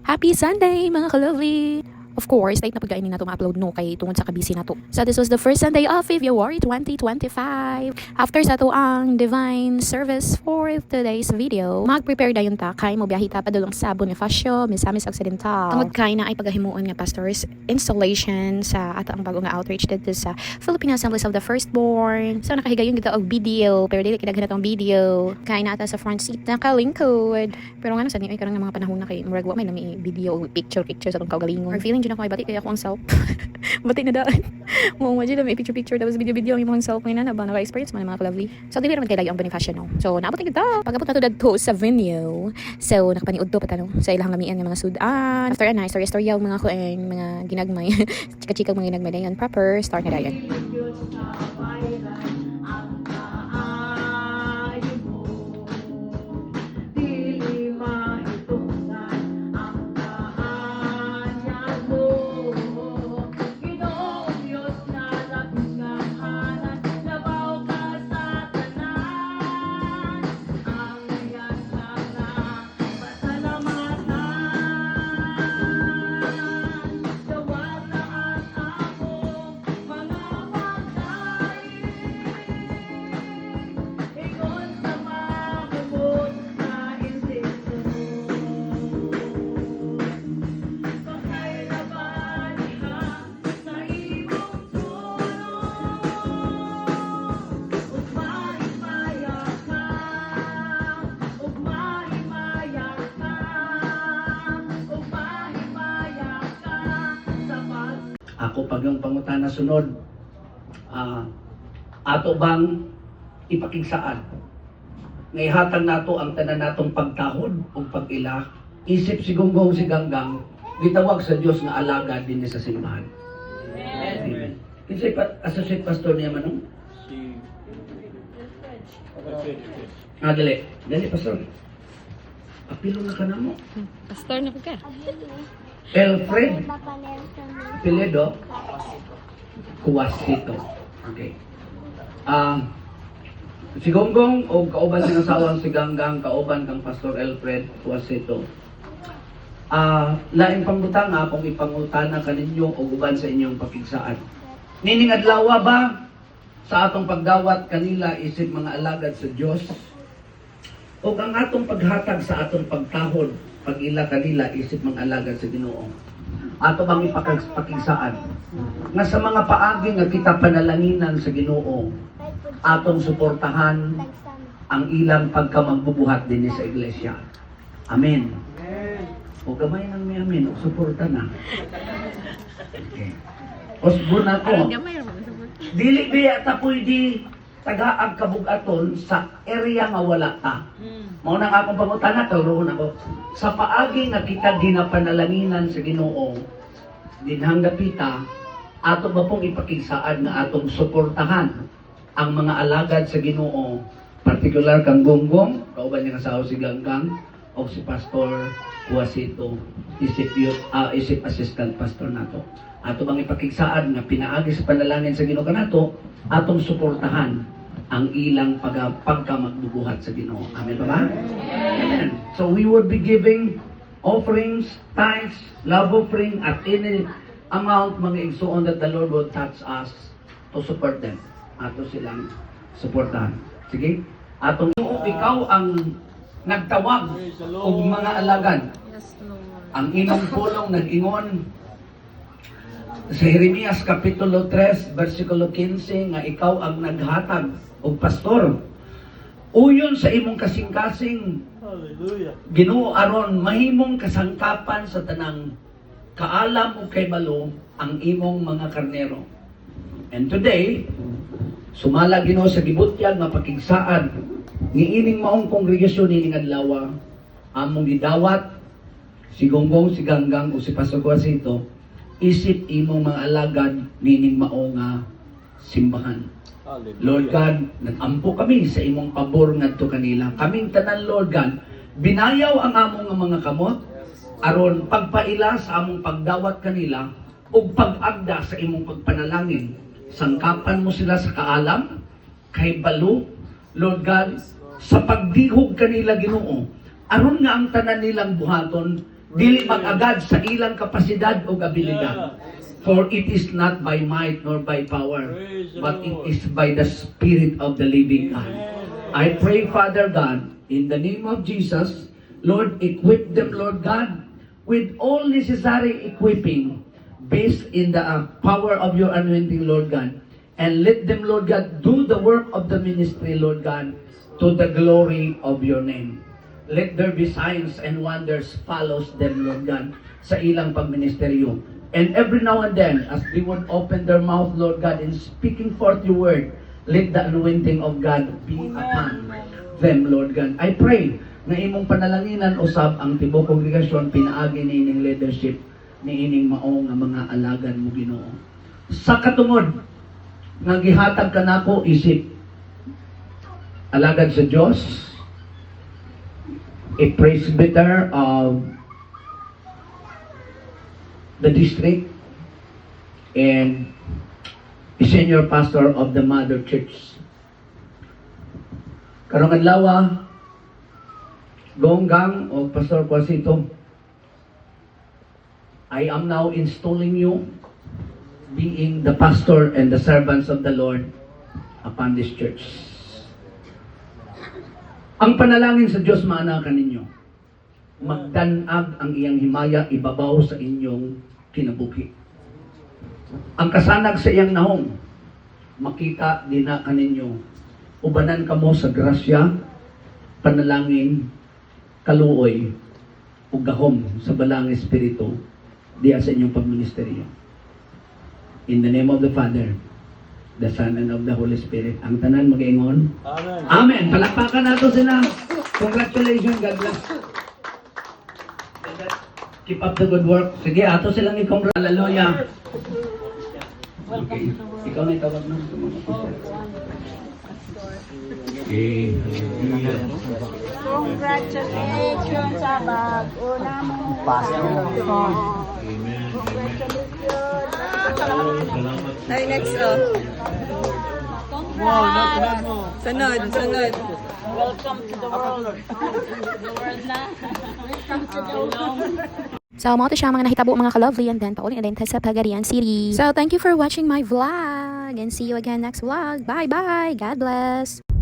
Happy Sunday mga ka-lovely! Of course, late na pagkainin na ito ma-upload no kay tungod sa kabisi na to. So this was the first Sunday of February 2025. After sa to ang divine service for today's video, mag-prepare dayon ta kay mo biyahita padulong sa Bonifacio, Misamis Occidental. Tungod kay na ay pagahimuon nga pastors installation sa ato ang bago nga outreach dito sa Philippine Assemblies of the Firstborn. So nakahigayon kita og video, pero dili kita ganitong video. Kay na ata sa front seat nakalingkod. Pero nga sa ni ay karang mga panahon na kay murag wa may nami video picture sa tong kaugalingon. Or feeling dyan ako ay bati kaya ako ang self. Bati na daan. Mo mo dyan may picture tapos video ang imong self ngayon na ba naka-experience man mga ka-lovely. So dili naman kay lagi ang Bonifacio no. So naabot kita. Pagabot na to dagto sa venue. So nakapaniud to patano sa ilang gamian nga mga sudan. After na istorya mga kuan mga ginagmay. Chika-chika mga ginagmay dayon proper start na dayon. Ako pag yung pangutana sunod, ato bang ipakigsaad? Ngayhatag nato ang tanan natong pagtahod o pag-ila, isip si Gonggong si Ganggang, gitawag sa Dios nga alagad din sa simbahan. Amen. Kasi associate pastor niya manong? Dali. Dali, pastor. Apilo na ka na mo. Pastor na ka. Elfred Piledo Kuwasito. Okay. Si Gonggong o kauban ng asawang si Ganggang, kauban kang Pastor Elfred Kuwasito. Laing pangbutang kung ipangutana kaninyo o uban sa inyong pakigsaan. Nining adlaw ba sa atong pagdawat kanila isip mga alagad sa Dios o ang atong paghatag sa atong pagtahod pag-ila kanila isip mga alagad sa Ginoo. Ato bang ipakigsaan nga sa mga paagi nga kita panalanginan sa Ginoo atong suportahan ang ilang pagkamagbubuhat din sa iglesia. Amen. O gamay nang may amen, o suporta na. Okay. Osbon ako. Dili biya ta pwede tagaag kabugaton sa area nga wala ta. Mao nang akong pangutana karon ako. Sa paagi nga kita ginapanalanginan sa Ginoo, dinhang dapita, ato ba pong ipakigsaad nga atong suportahan ang mga alagad sa Ginoo, particular kang Gonggong, kauban niya asawa si Ganggang, o si Pastor Kuwasito, isip assistant pastor nato. Ato bang ipakigsaad nga pinaagi sa panalangin sa Ginoo kanato, atong suportahan ang ilang pagkamagbubuhat sa Ginoo. Amen ba? Amen. So we would be giving offerings, tithes, love offering at any amount mga igsuon that the Lord will touch us to support them. Ato silang suportahan. Sige? Atong ikaw ang nagtawag og mga alagad. Ang imong pulong nag-ingon sa Jeremias Kapitulo 3, versikulo 15, nga ikaw ang naghatag og pastor. Uyon sa imong kasing-kasing, Ginoo aron mahimong kasangkapan sa tanang kaalam o kay balo ang imong mga karnero. And today, sumala Ginoo sa gibutyag nga pakigsaan, niining maong kongregasyon nining adlaw, among gidawat si Gonggong, si Ganggang o si Pastor Kuwasito, isip imong mga alagad nining mao nga simbahan. Lord God, nag-ampo kami sa imong pabor ngadto kanila. Kaming tanan, Lord God, binayaw ang among mga kamot aron pagpaila sa among pagdawat kanila ug pag-agda sa imong pagpanalangin. Sangkapan mo sila sa kaalam, kay balo, Lord God, sa pagdihog kanila Ginoo. Aron nga ang tanan nilang buhaton Dili mag-agad sa ilang kapasidad o abilidad. For it is not by might nor by power, but it is by the Spirit of the living God. I pray, Father God, in the name of Jesus, Lord, equip them, Lord God, with all necessary equipping based in the power of your anointing, Lord God. And let them, Lord God, do the work of the ministry, Lord God, to the glory of your name. Let there be signs and wonders follows them, Lord God, sa ilang pagministeryo. And every now and then, as they would open their mouth, Lord God, in speaking forth your word, let the anointing of God be upon them, Lord God. I pray na imong panalanginan usab ang tibok kongregasyon pinaagi ni ining leadership ni ining mao nga mga alagad mo Ginoo. Sa katungod nga gihatag kanako isip alagad sa Dios, a presbyter of the district and a senior pastor of the mother church. Karong adlaw, Gonggang o Pastor Quasito, I am now installing you being the pastor and the servants of the Lord upon this church. Ang panalangin sa Diyos maana kaninyo, magdanag ang iyang himaya ibabaw sa inyong kinabuhi. Ang kasanag sa iyang nahong, makita din na kaninyo, ubanan kamo sa grasya, panalangin, kaluoy, o gahom sa balang espiritu diya sa inyong pagministeryo. In the name of the Father, the Son, and of the Holy Spirit. Ang tanan mag-ingon. Amen. Amen. Palakpakan nato sila. Congratulations. God bless. Keep up the good work. Sige, ato silang i-congratulate. Hallelujah. Okay. Ikaw na itawag na sa mga officer. Okay. Hallelujah. Congratulations sa bag-una mong pasok. Amen. Ay, next up. Sunod, sunod. Welcome to the world. The world na. Welcome to the world. So, mo to siya mga nahitabo mga ka-lovely and then pauling din sa Pagarian City. So, thank you for watching my vlog and see you again next vlog. Bye-bye. God bless.